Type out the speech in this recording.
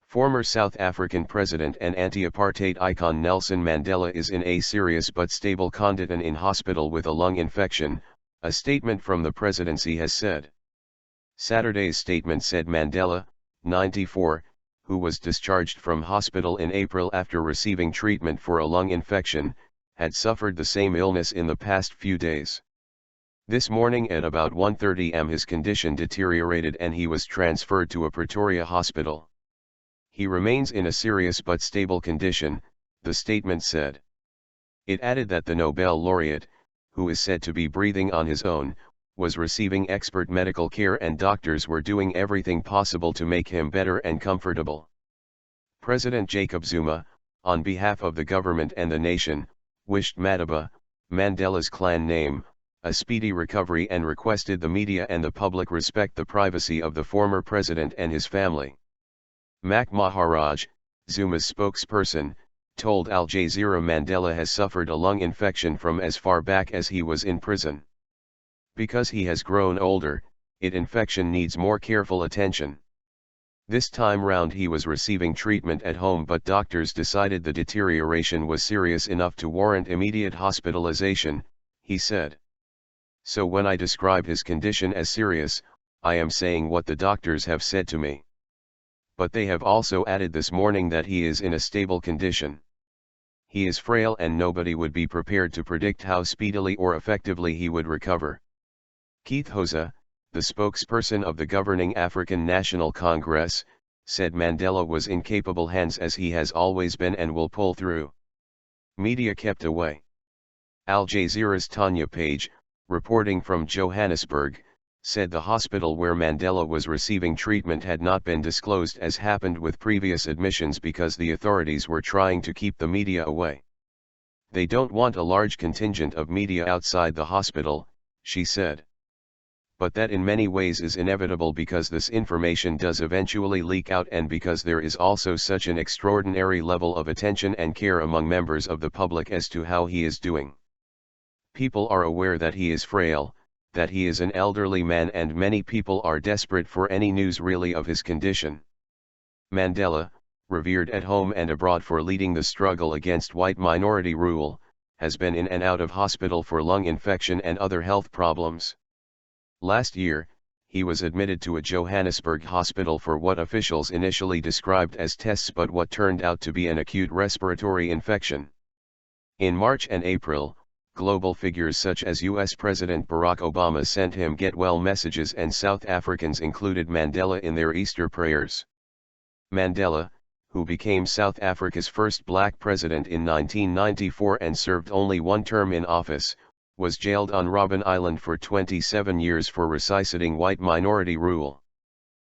Former South African president and anti-apartheid icon Nelson Mandela is in a serious but stable condition in hospital with a lung infection, a statement from the presidency has said. Saturday's statement said Mandela, 94, who was discharged from hospital in April after receiving treatment for a lung infection, had suffered the same illness in the past few days. This morning at about 1:30 am his condition deteriorated and he was transferred to a Pretoria hospital. He remains in a serious but stable condition, the statement said. It added that the Nobel laureate, who is said to be breathing on his own, was receiving expert medical care and doctors were doing everything possible to make him better and comfortable. President Jacob Zuma, on behalf of the government and the nation, wished Madiba, Mandela's clan name, a speedy recovery and requested the media and the public respect the privacy of the former president and his family. Mak Maharaj, Zuma's spokesperson, told Al Jazeera Mandela has suffered a lung infection from as far back as he was in prison. Because he has grown older, infection needs more careful attention. This time round he was receiving treatment at home but doctors decided the deterioration was serious enough to warrant immediate hospitalization, he said. So when I describe his condition as serious, I am saying what the doctors have said to me. But they have also added this morning that he is in a stable condition. He is frail and nobody would be prepared to predict how speedily or effectively he would recover. Keith Hosa, the spokesperson of the governing African National Congress, said Mandela was in capable hands as he has always been and will pull through. Media kept away. Al Jazeera's Tanya Page, reporting from Johannesburg, said the hospital where Mandela was receiving treatment had not been disclosed as happened with previous admissions because the authorities were trying to keep the media away. They don't want a large contingent of media outside the hospital, she said. But that in many ways is inevitable because this information does eventually leak out and because there is also such an extraordinary level of attention and care among members of the public as to how he is doing. People are aware that he is frail, that he is an elderly man and many people are desperate for any news really of his condition. Mandela, revered at home and abroad for leading the struggle against white minority rule, has been in and out of hospital for lung infection and other health problems. Last year, he was admitted to a Johannesburg hospital for what officials initially described as tests but what turned out to be an acute respiratory infection. In March and April, global figures such as US President Barack Obama sent him get-well messages and South Africans included Mandela in their Easter prayers. Mandela, who became South Africa's first black president in 1994 and served only one term in office, was jailed on Robben Island for 27 years for reciting white minority rule.